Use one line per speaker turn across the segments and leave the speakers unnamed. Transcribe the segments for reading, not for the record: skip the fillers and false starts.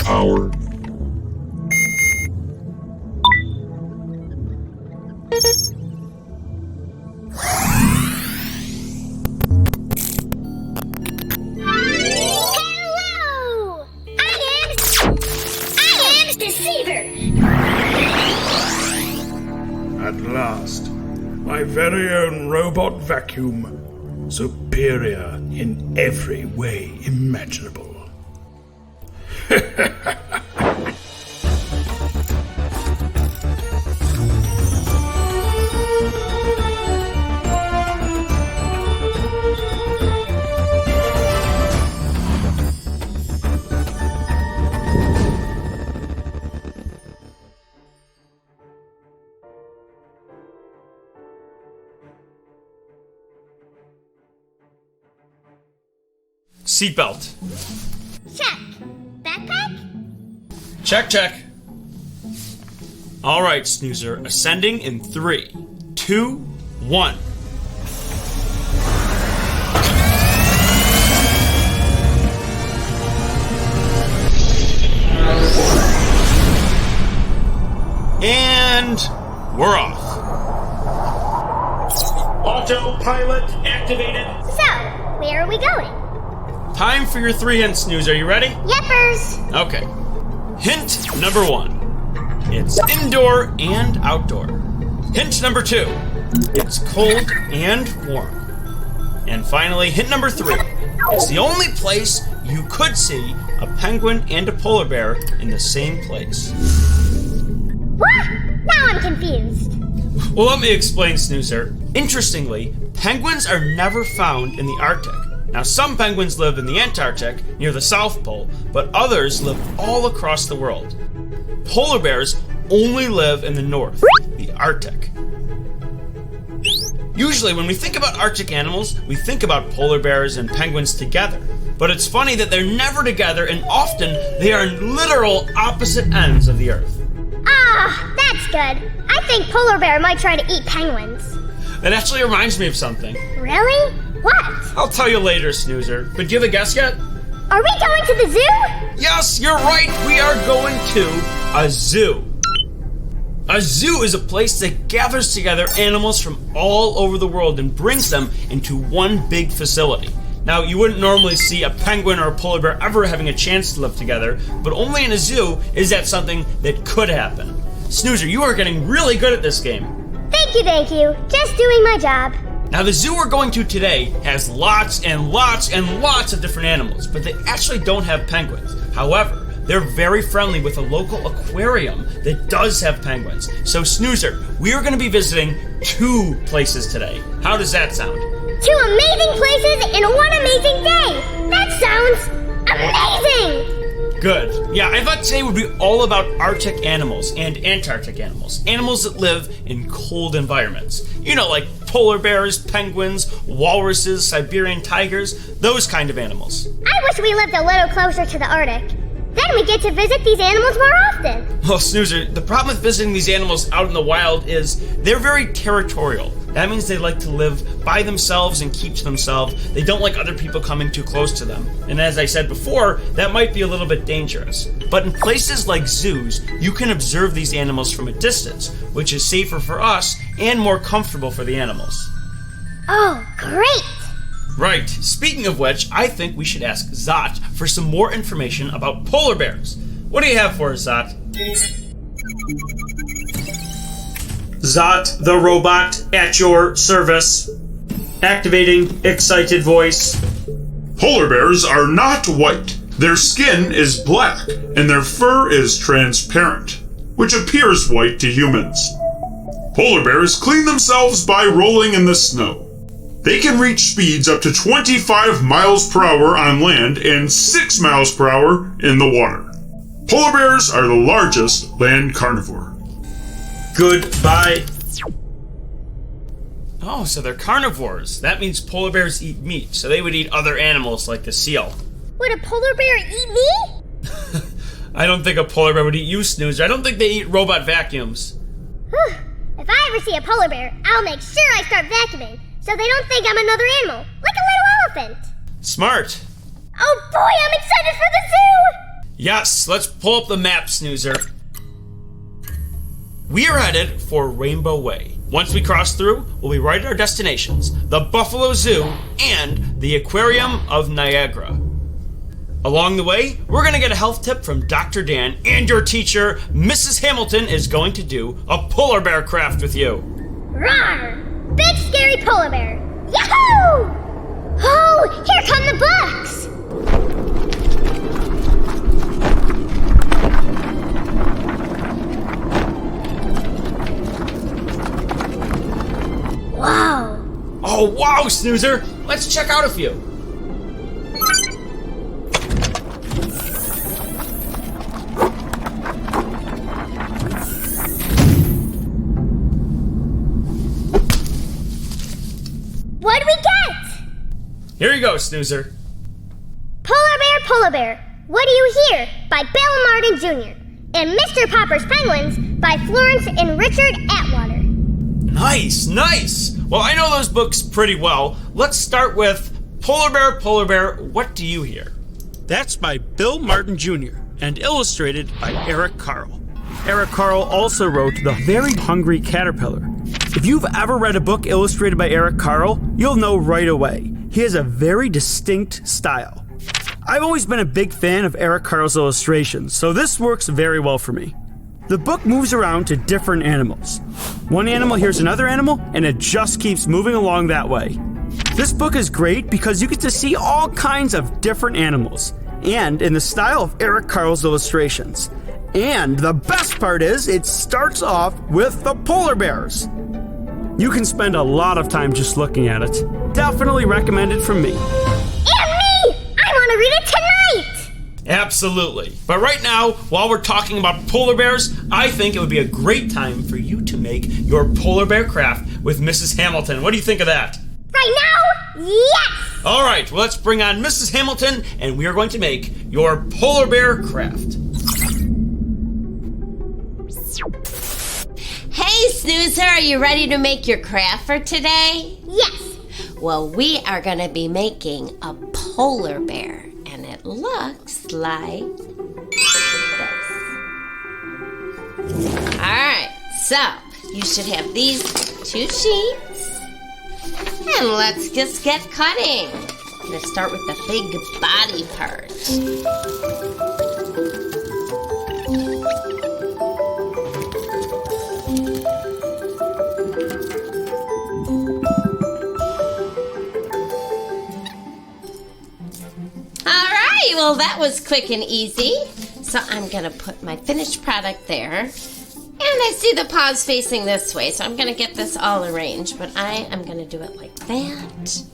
Power.
Hello! I am Deceiver!
At last, my very own robot vacuum, superior in every way imaginable.
Seatbelt.
Check. Backpack?
Check, check. All right, Snoozer. Ascending in 3, 2, 1. And we're off.
Autopilot activated.
So, where are we going?
Time for your 3 hints, Snoozer. You ready?
Yeppers!
Okay. Hint number 1. It's indoor and outdoor. Hint number 2. It's cold and warm. And finally, hint number 3. It's the only place you could see a penguin and a polar bear in the same place.
What? Now I'm confused.
Well, let me explain, Snoozer. Interestingly, penguins are never found in the Arctic. Now, some penguins live in the Antarctic, near the South Pole, but others live all across the world. Polar bears only live in the north, the Arctic. Usually, when we think about Arctic animals, we think about polar bears and penguins together. But it's funny that they're never together, and often they are in literal opposite ends of the Earth.
Ah, that's good. I think polar bear might try to eat penguins.
That actually reminds me of something.
Really? What?
I'll tell you later, Snoozer. But do you have a guess yet?
Are we going to the zoo?
Yes, you're right. We are going to a zoo. A zoo is a place that gathers together animals from all over the world and brings them into one big facility. Now, you wouldn't normally see a penguin or a polar bear ever having a chance to live together, but only in a zoo is that something that could happen. Snoozer, you are getting really good at this game.
Thank you. Just doing my job.
Now, the zoo we're going to today has lots and lots and lots of different animals, but they actually don't have penguins. However, they're very friendly with a local aquarium that does have penguins. So, Snoozer, we are going to be visiting 2 places today. How does that sound?
2 amazing places in one amazing day! That sounds amazing!
Good. Yeah, I thought today would be all about Arctic animals and Antarctic animals. Animals that live in cold environments. You know, like polar bears, penguins, walruses, Siberian tigers, those kind of animals.
I wish we lived a little closer to the Arctic. Then we get to visit these animals more often.
Well, Snoozer, the problem with visiting these animals out in the wild is they're very territorial. That means they like to live by themselves and keep to themselves. They don't like other people coming too close to them. And as I said before, that might be a little bit dangerous. But in places like zoos, you can observe these animals from a distance, which is safer for us and more comfortable for the animals.
Oh, great!
Right. Speaking of which, I think we should ask Zot for some more information about polar bears. What do you have for us, Zot? Zot, the robot, at your service. Activating excited voice.
Polar bears are not white. Their skin is black, and their fur is transparent, which appears white to humans. Polar bears clean themselves by rolling in the snow. They can reach speeds up to 25 miles per hour on land and 6 miles per hour in the water. Polar bears are the largest land carnivore.
Goodbye. Oh, so they're carnivores. That means polar bears eat meat, so they would eat other animals like the seal.
Would a polar bear eat me?
I don't think a polar bear would eat you, Snoozer. I don't think they eat robot vacuums.
If If I ever see a polar bear, I'll make sure I start vacuuming so they don't think I'm another animal, like a little elephant.
Smart.
Oh boy, I'm excited for the zoo!
Yes, let's pull up the map, Snoozer. We are headed for Rainbow Way. Once we cross through, we'll be right at our destinations, the Buffalo Zoo and the Aquarium of Niagara. Along the way, we're going to get a health tip from Dr. Dan, and your teacher, Mrs. Hamilton, is going to do a polar bear craft with you.
Roar! Big scary polar bear! Yahoo! Oh, here come the books! Wow!
Oh, wow, Snoozer! Let's check out a few.
What do we get?
Here you go, Snoozer.
Polar Bear, What Do You Hear? By Bill Martin Jr. and Mr. Popper's Penguins by Florence and Richard Atwater.
Nice, nice! Well, I know those books pretty well. Let's start with Polar Bear, What Do You Hear? That's by Bill Martin Jr. and illustrated by Eric Carle. Eric Carle also wrote The Very Hungry Caterpillar. If you've ever read a book illustrated by Eric Carle, you'll know right away. He has a very distinct style. I've always been a big fan of Eric Carle's illustrations, so this works very well for me. The book moves around to different animals. One animal hears another animal, and it just keeps moving along that way. This book is great because you get to see all kinds of different animals, and in the style of Eric Carle's illustrations. And the best part is, it starts off with the polar bears. You can spend a lot of time just looking at it. Definitely recommended from me.
And me! I want to read it tonight!
Absolutely. But right now, while we're talking about polar bears, I think it would be a great time for you to make your polar bear craft with Mrs. Hamilton. What do you think of that?
Right now? Yes!
All right, well, let's bring on Mrs. Hamilton, and we are going to make your polar bear craft.
Hey, Snoozer, are you ready to make your craft for today?
Yes!
Well, we are going to be making a polar bear, and it looks like this. Alright, so you should have these 2 sheets, and let's just get cutting. I'm going to start with the big body part. Well, that was quick and easy. So I'm going to put my finished product there. And I see the paws facing this way, so I'm going to get this all arranged. But I am going to do it like that.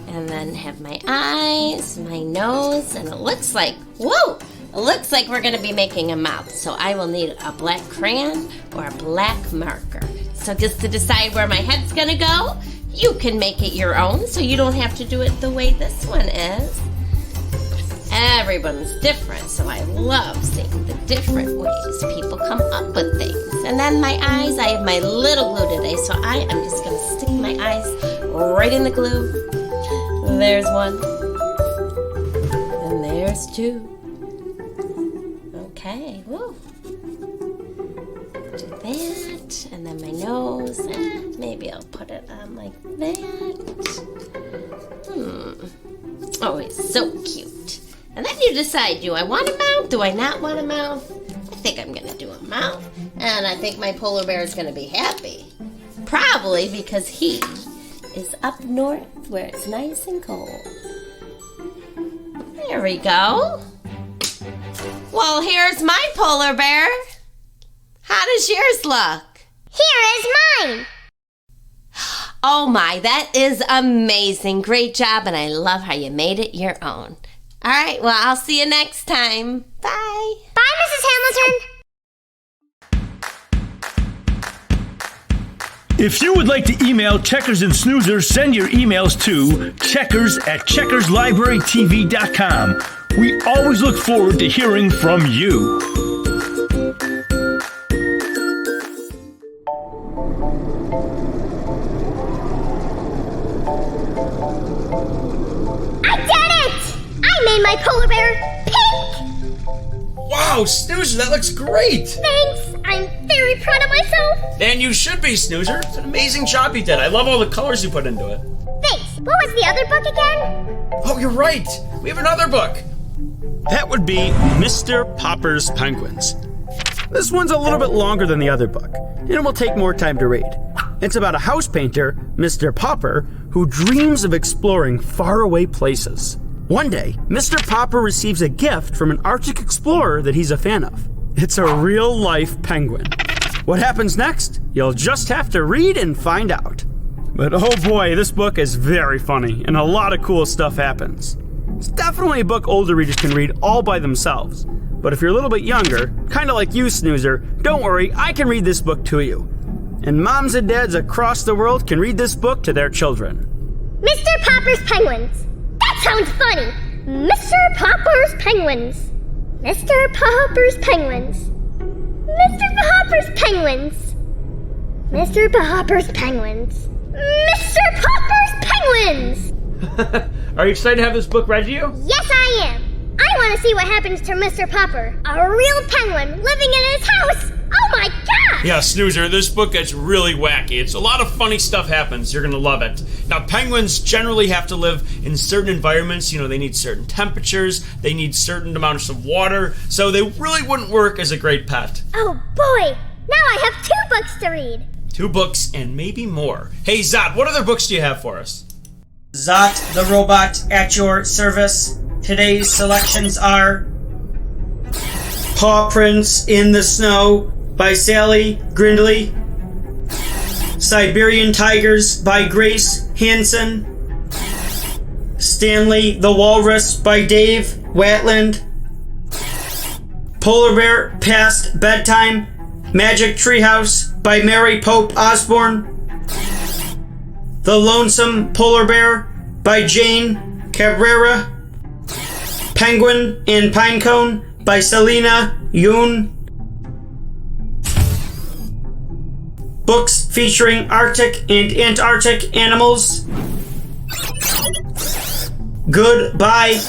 And then have my eyes, my nose, and it looks like, whoa! It looks like we're going to be making a mouth. So I will need a black crayon or a black marker. So just to decide where my head's going to go, you can make it your own, so you don't have to do it the way this one is. Everyone's different, so I love seeing the different ways people come up with things. And then my eyes, I have my little glue today, so I am just going to stick my eyes right in the glue. There's one. And there's 2. Okay, woo. Do that, and then my nose, maybe I'll put it on like that. Oh, it's so cute. And then you decide, do I want a mouth? Do I not want a mouth? I think I'm going to do a mouth. And I think my polar bear is going to be happy. Probably because he is up north where it's nice and cold. There we go. Well, here's my polar bear. How does yours look?
Here is mine!
Oh my, that is amazing. Great job, and I love how you made it your own. All right, well, I'll see you next time. Bye.
Bye, Mrs. Hamilton!
If you would like to email Checkers and Snoozers, send your emails to checkers@checkerslibrarytv.com. We always look forward to hearing from you.
my polar bear, Pink!
Wow, Snoozer, that looks great!
Thanks, I'm very proud of myself.
And you should be, Snoozer. It's an amazing job you did. I love all the colors you put into it.
Thanks. What was the other book again?
Oh, you're right. We have another book. That would be Mr. Popper's Penguins. This one's a little bit longer than the other book, and it will take more time to read. It's about a house painter, Mr. Popper, who dreams of exploring faraway places. One day, Mr. Popper receives a gift from an Arctic explorer that he's a fan of. It's a real-life penguin. What happens next? You'll just have to read and find out. But oh boy, this book is very funny, and a lot of cool stuff happens. It's definitely a book older readers can read all by themselves. But if you're a little bit younger, kind of like you, Snoozer, don't worry, I can read this book to you. And moms and dads across the world can read this book to their children.
Mr. Popper's Penguins. That sounds funny. Mr. Popper's Penguins. Mr. Popper's Penguins. Mr. Popper's Penguins. Mr. Popper's Penguins. Mr. Popper's Penguins!
Are you excited to have this book read to you?
Yes, I am. I want to see what happens to Mr. Popper, a real penguin living in his house. Oh my gosh!
Yeah, Snoozer, this book gets really wacky. It's a lot of funny stuff happens. You're gonna love it. Now, penguins generally have to live in certain environments. You know, they need certain temperatures, they need certain amounts of water, so they really wouldn't work as a great pet.
Oh boy, now I have 2 books to read.
2 books and maybe more. Hey, Zot, what other books do you have for us?
Zot the robot at your service. Today's selections are Paw Prints in the Snow by Sally Grindley, Siberian Tigers by Grace Hansen, Stanley the Walrus by Dave Watland, Polar Bear Past Bedtime, Magic Treehouse by Mary Pope Osborne, The Lonesome Polar Bear by Jane Cabrera, Penguin and Pinecone by Selena Yoon, books featuring Arctic and Antarctic animals, Goodbye.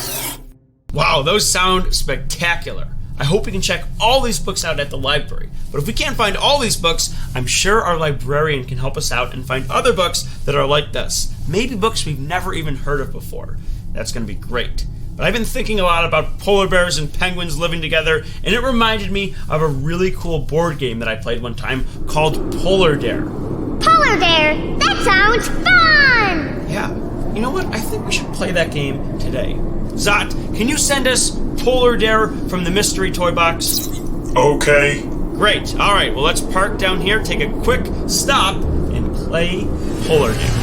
Wow, those sound spectacular. I hope we can check all these books out at the library. But if we can't find all these books, I'm sure our librarian can help us out and find other books that are like this. Maybe books we've never even heard of before. That's going to be great. But I've been thinking a lot about polar bears and penguins living together, and it reminded me of a really cool board game that I played one time called Polar Dare.
Polar Dare? That sounds fun!
Yeah. You know what? I think we should play that game today. Zot, can you send us Polar Dare from the mystery toy box?
Okay.
Great. All right, well, let's park down here, take a quick stop, and play Polar Dare.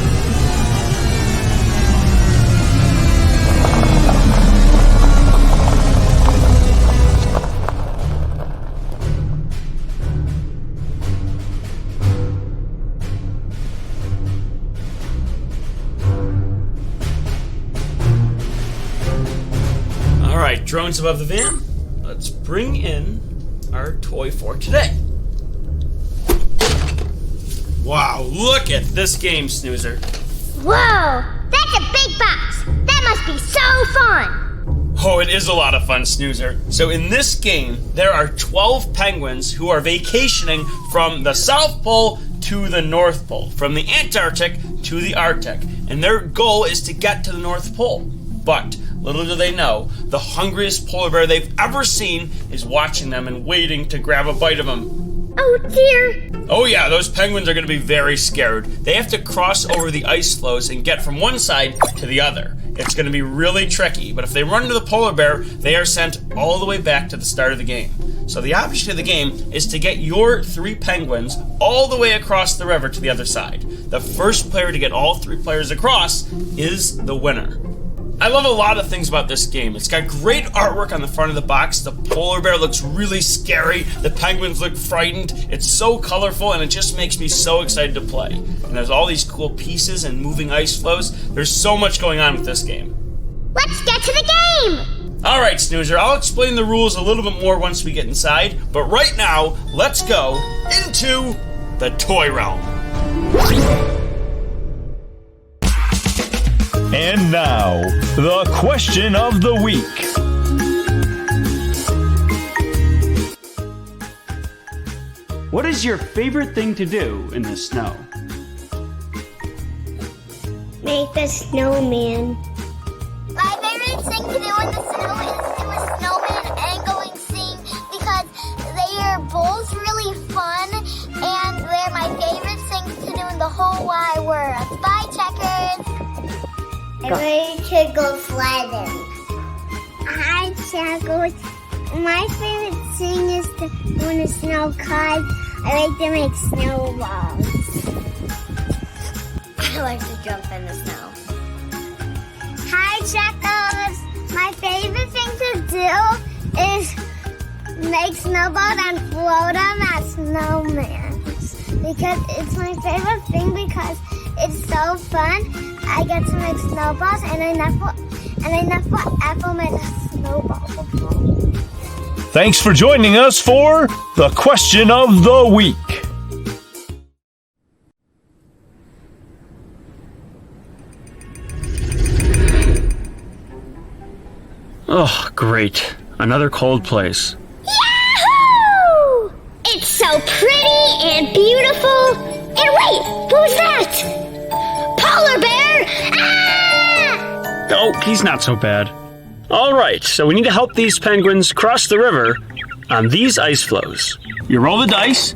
All right, drones above the van. Let's bring in our toy for today. Wow, look at this game, Snoozer.
Whoa, that's a big box. That must be so fun.
Oh, it is a lot of fun, Snoozer. So in this game, there are 12 penguins who are vacationing from the South Pole to the North Pole, from the Antarctic to the Arctic. And their goal is to get to the North Pole. But little do they know, the hungriest polar bear they've ever seen is watching them and waiting to grab a bite of them.
Oh dear.
Oh yeah, those penguins are going to be very scared. They have to cross over the ice floes and get from one side to the other. It's going to be really tricky, but if they run into the polar bear, they are sent all the way back to the start of the game. So the object of the game is to get your 3 penguins all the way across the river to the other side. The first player to get all 3 players across is the winner. I love a lot of things about this game. It's got great artwork on the front of the box. The polar bear looks really scary. The penguins look frightened. It's so colorful, and it just makes me so excited to play. And there's all these cool pieces and moving ice floes. There's so much going on with this game.
Let's get to the game.
All right, Snoozer, I'll explain the rules a little bit more once we get inside. But right now, let's go into the toy realm.
And now, the question of the week.
What is your favorite thing to do in the snow?
Make a snowman. My favorite thing to do in the snow is do a snowman and going skiing because they are both really fun and they're my favorite things to do in the whole wide world. Bye, Checkers. I'm ready to go sledding. Hi, Checkers. My favorite thing is to go in the snow because I like to make snowballs. I like to jump in the snow. Hi, Checkers. My favorite thing to do is make snowballs and float them as snowmen. Because it's my favorite thing because it's so fun. I get to make snowballs and I never ever made a snowball before.
Thanks for joining us for the question of the week.
Oh, great. Another cold place.
Yahoo! It's so pretty and beautiful. And wait, who's that? Polar bear! Ah!
Oh, he's not so bad. All right, so we need to help these penguins cross the river on these ice floes. You roll the dice.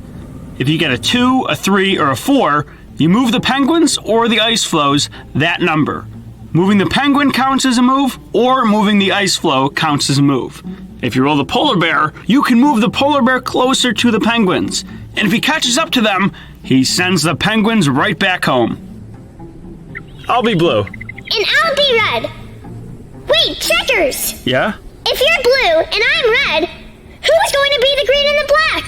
If you get a 2, a 3, or a 4, you move the penguins or the ice floes that number. Moving the penguin counts as a move, or moving the ice floe counts as a move. If you roll the polar bear, you can move the polar bear closer to the penguins. And if he catches up to them, he sends the penguins right back home. I'll be blue.
And I'll be red. Wait, Checkers!
Yeah?
If you're blue and I'm red, who's going to be the green and the black?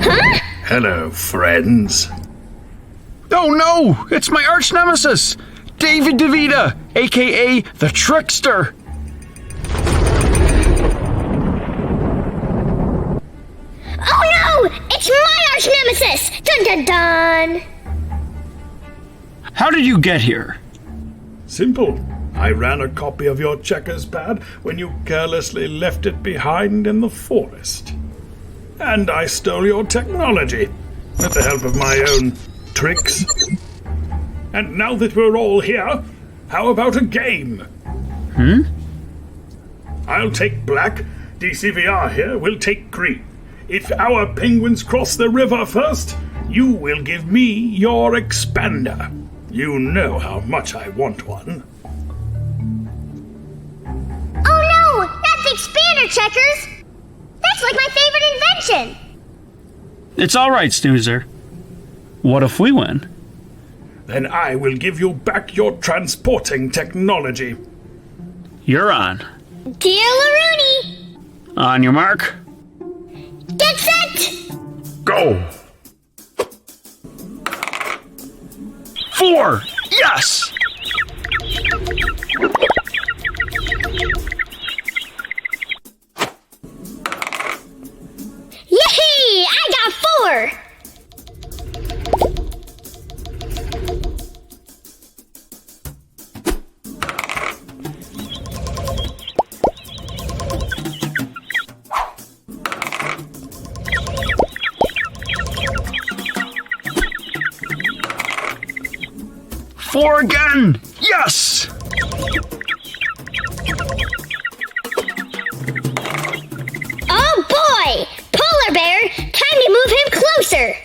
Huh?
Hello, friends.
Oh no! It's my arch nemesis! David DeVita, aka the Trickster!
Oh no! It's my arch nemesis! Dun dun dun!
How did you get here?
Simple. I ran a copy of your checkers pad when you carelessly left it behind in the forest. And I stole your technology with the help of my own tricks. And now that we're all here, how about a game? I'll take black, DCVR here will take green. If our penguins cross the river first, you will give me your expander. You know how much I want one.
Oh no! That's the expander, Checkers! That's like my favorite invention!
It's all right, Snoozer. What if we win?
Then I will give you back your transporting technology.
You're on.
Deal-a-rooney!
On your mark.
Get set!
Go!
4! Yes!
Yay! I got 4!
Four again! Yes!
Oh boy! Polar bear! Time to move him closer!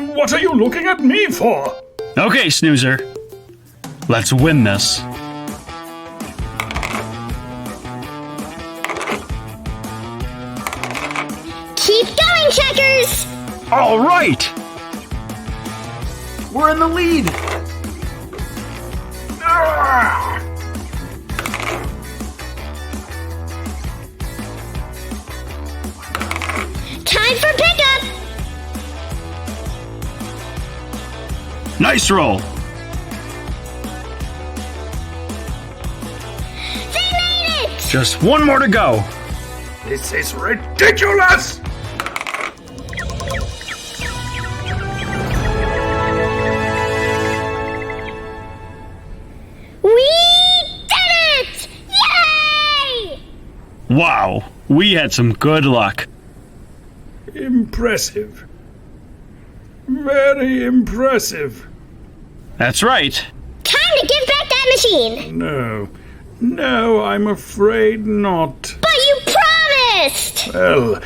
Then what are you looking at me for?
Okay, Snoozer. Let's win this.
Keep going, Checkers!
All right! We're in the lead! Ah!
Time for pickup!
Nice roll!
They made it!
Just one more to go.
This is ridiculous!
We did it! Yay!
Wow, we had some good luck.
Impressive. Very impressive.
That's right.
Time to give back that machine!
No, I'm afraid not.
But you promised!
Well,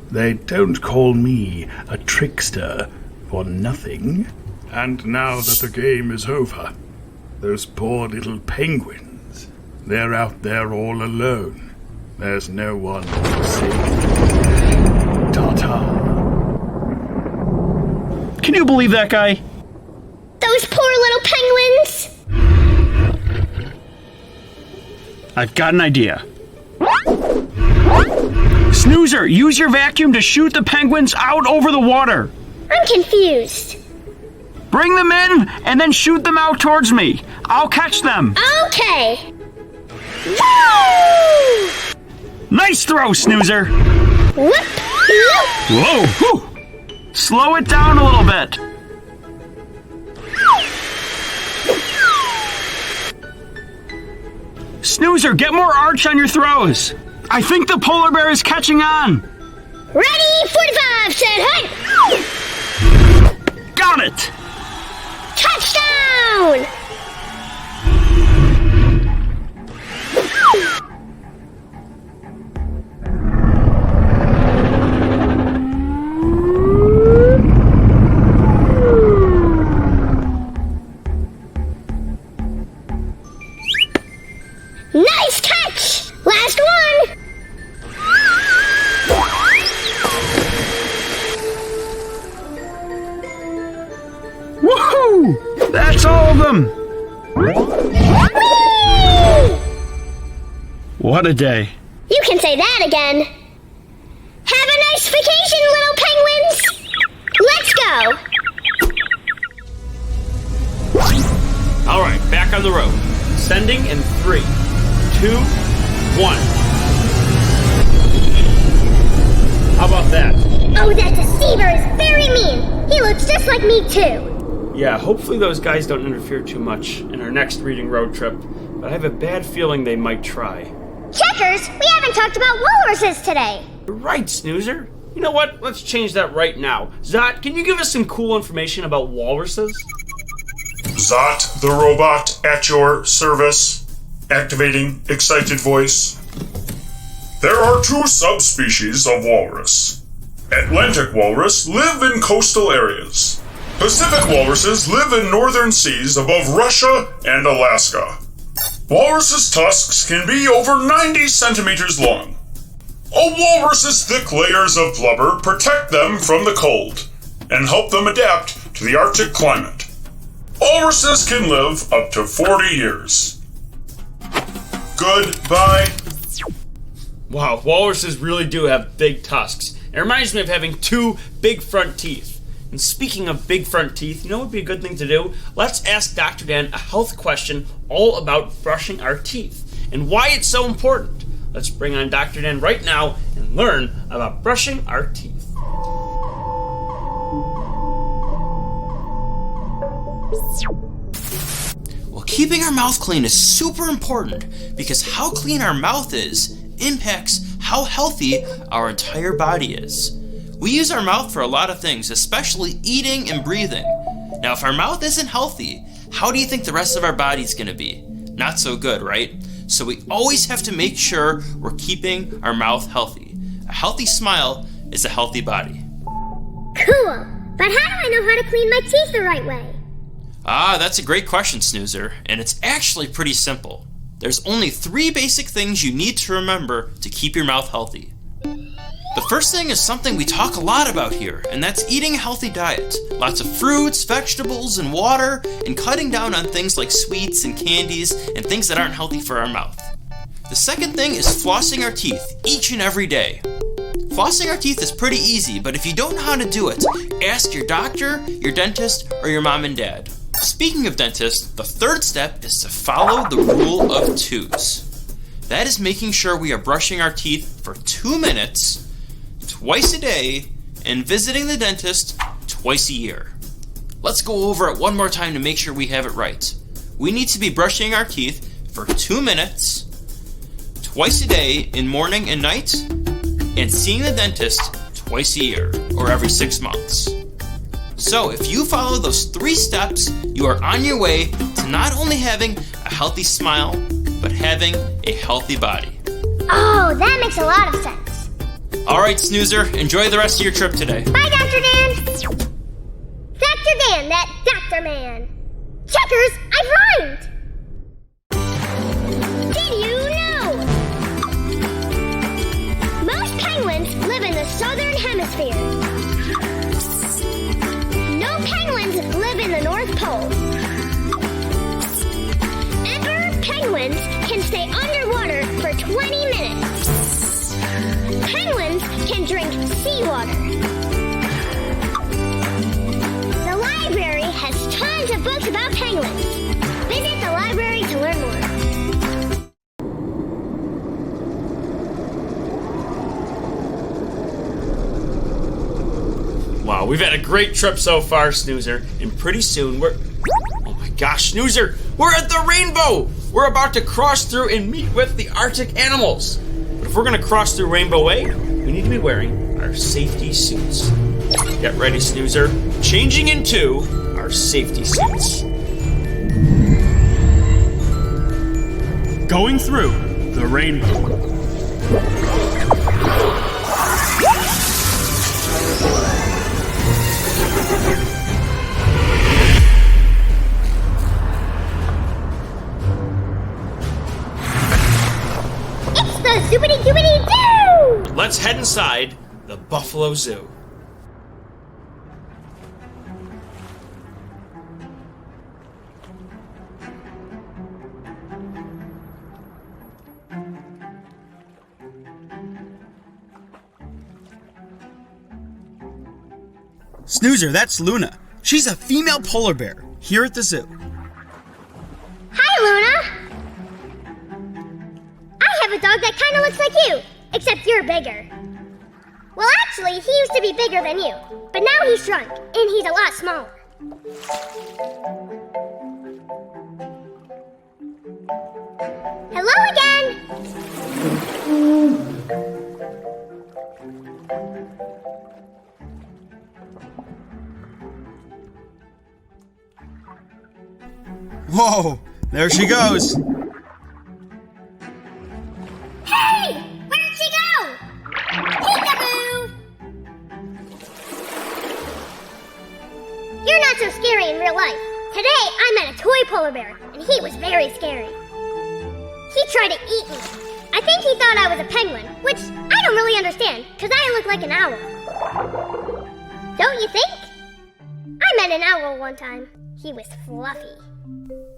they don't call me a trickster for nothing. And now that the game is over, those poor little penguins, they're out there all alone. There's no one to save them. Ta-ta.
Can you believe that guy?
Those poor little penguins!
I've got an idea. Snoozer, use your vacuum to shoot the penguins out over the water.
I'm confused.
Bring them in and then shoot them out towards me. I'll catch them.
Okay. Woo!
Nice throw, Snoozer.
Whoop! Whoop!
Whoa! Whew. Slow it down a little bit. Snoozer, get more arch on your throws. I think the polar bear is catching on.
Ready, 45, set, hut!
Got it.
Touchdown! Nice catch! Last one!
Woohoo! That's all of them.
Whee!
What a day.
You can say that again. Have a nice vacation, little penguins! Let's go!
All right, back on the road. Sending in 3, 2, 1. How about that?
Oh, that deceiver is very mean! He looks just like me, too!
Yeah, hopefully those guys don't interfere too much in our next reading road trip, but I have a bad feeling they might try.
Checkers, we haven't talked about walruses today!
You're right, Snoozer. You know what? Let's change that right now. Zot, can you give us some cool information about walruses?
Zot, the robot, at your service. Activating excited voice. There are 2 subspecies of walrus. Atlantic walrus live in coastal areas. Pacific walruses live in northern seas above Russia and Alaska. Walrus's tusks can be over 90 centimeters long. A walrus's thick layers of blubber protect them from the cold and help them adapt to the Arctic climate. Walruses can live up to 40 years. Goodbye.
Wow, walruses really do have big tusks. It reminds me of having 2 big front teeth. And speaking of big front teeth, you know what would be a good thing to do? Let's ask Dr. Dan a health question all about brushing our teeth and why it's so important. Let's bring on Dr. Dan right now and learn about brushing our teeth.
Well, keeping our mouth clean is super important because how clean our mouth is impacts how healthy our entire body is. We use our mouth for a lot of things, especially eating and breathing. Now, if our mouth isn't healthy, how do you think the rest of our body's gonna be? Not so good, right? So we always have to make sure we're keeping our mouth healthy. A healthy smile is a healthy body.
Cool! But how do I know how to clean my teeth the right way?
Ah, that's a great question, Snoozer, and it's actually pretty simple. There's only 3 basic things you need to remember to keep your mouth healthy. The first thing is something we talk a lot about here, and that's eating a healthy diet. Lots of fruits, vegetables, and water, and cutting down on things like sweets and candies and things that aren't healthy for our mouth. The second thing is flossing our teeth each and every day. Flossing our teeth is pretty easy, but if you don't know how to do it, ask your doctor, your dentist, or your mom and dad. Speaking of dentists, the third step is to follow the rule of 2s. That is making sure we are brushing our teeth for 2 minutes, twice a day, and visiting the dentist twice a year. Let's go over it one more time to make sure we have it right. We need to be brushing our teeth for 2 minutes, twice a day in morning and night, and seeing the dentist twice a year, or every 6 months. So if you follow those 3 steps, you are on your way to not only having a healthy smile, but having a healthy body.
Oh, that makes a lot of sense.
Alright, Snoozer, enjoy the rest of your trip today.
Bye, Dr. Dan! Dr. Dan, that Dr. Man! Checkers, I rhymed! Did you know? Most penguins live in the southern hemisphere. No penguins live in the North Pole. Emperor penguins can stay underwater for 20 minutes. Penguins can drink seawater. The library has tons of books about penguins. Visit the library to learn more.
Wow, we've had a great trip so far, Snoozer, and pretty soon we're... Oh my gosh, Snoozer! We're at the rainbow! We're about to cross through and meet with the Arctic animals. But if we're gonna cross through Rainbow Way, we need to be wearing our safety suits. Get ready, Snoozer. Changing into our safety suits.
Going through the rainbow.
Zoopity-doopity-doo!
Let's head inside the Buffalo Zoo.
Snoozer, that's Luna. She's a female polar bear here at the zoo.
Hi, Luna! I have a dog that kind of looks like you, except you're bigger. Well, actually, he used to be bigger than you, but now he's shrunk, and he's a lot smaller. Hello again!
Whoa, there she goes.
Hey! Where'd she go? Peekaboo! You're not so scary in real life. Today, I met a toy polar bear, and he was very scary. He tried to eat me. I think he thought I was a penguin, which I don't really understand, because I look like an owl. Don't you think? I met an owl one time. He was fluffy.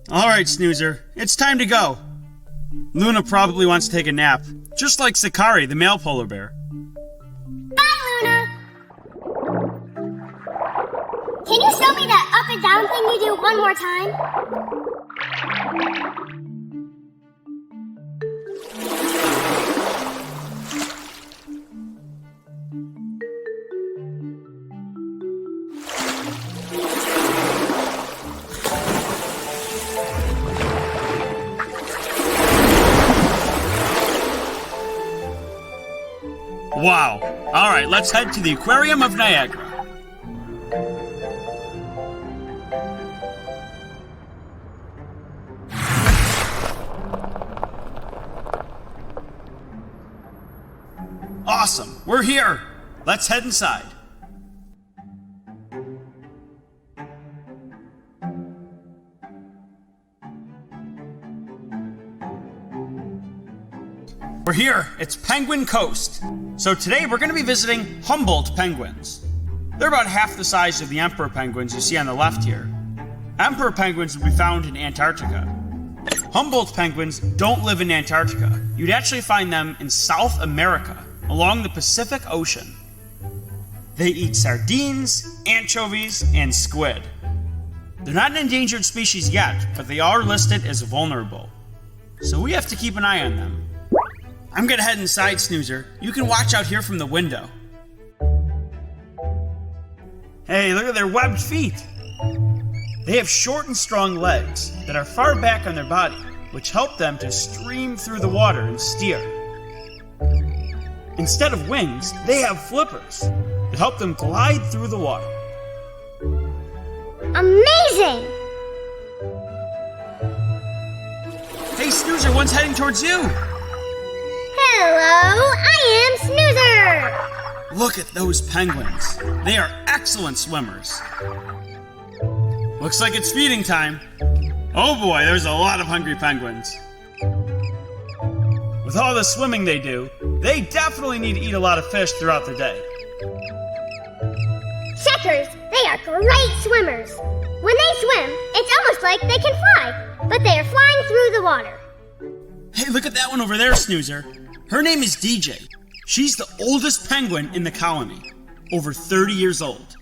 All right, Snoozer, it's time to go. Luna probably wants to take a nap, just like Sakari, the male polar bear.
Bye, Luna! Can you show me that up and down thing you do one more time?
Wow. All right, let's head to the Aquarium of Niagara. Awesome. We're here. Let's head inside.
We're here. It's Penguin Coast. So today we're going to be visiting Humboldt penguins. They're about half the size of the emperor penguins you see on the left here. Emperor penguins would be found in Antarctica. Humboldt penguins don't live in Antarctica. You'd actually find them in South America, along the Pacific Ocean. They eat sardines, anchovies, and squid. They're not an endangered species yet, but they are listed as vulnerable. So we have to keep an eye on them. I'm gonna head inside, Snoozer. You can watch out here from the window. Hey, look at their webbed feet. They have short and strong legs that are far back on their body, which help them to stream through the water and steer. Instead of wings, they have flippers that help them glide through the water.
Amazing!
Hey, Snoozer, one's heading towards you.
Hello, I am Snoozer!
Look at those penguins. They are excellent swimmers. Looks like it's feeding time. Oh boy, there's a lot of hungry penguins. With all the swimming they do, they definitely need to eat a lot of fish throughout the day.
Checkers, they are great swimmers. When they swim, it's almost like they can fly, but they are flying through the water.
Hey, look at that one over there, Snoozer. Her name is DJ. She's the oldest penguin in the colony, over 30 years old.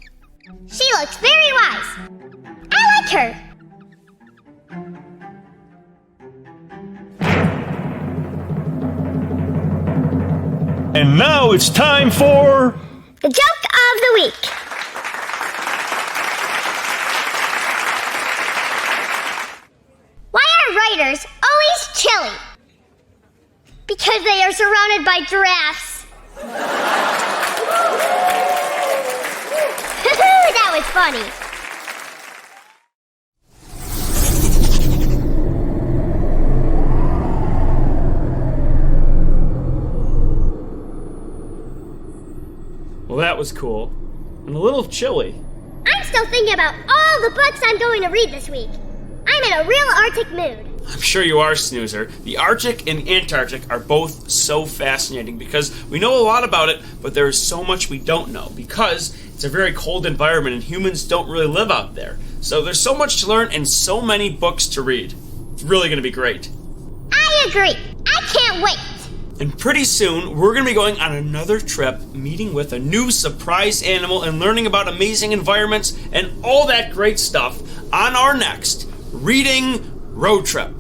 She looks very wise. I like her.
And now it's time for
The joke of the week. Why are writers always chilly? Because they are surrounded by giraffes. That was funny.
Well, that was cool. And a little chilly.
I'm still thinking about all the books I'm going to read this week. I'm in a real Arctic mood.
I'm sure you are, Snoozer. The Arctic and Antarctic are both so fascinating because we know a lot about it, but there is so much we don't know because it's a very cold environment and humans don't really live out there. So there's so much to learn and so many books to read. It's really going to be great.
I agree. I can't wait.
And pretty soon, we're going to be going on another trip, meeting with a new surprise animal and learning about amazing environments and all that great stuff on our next Reading Road Trip.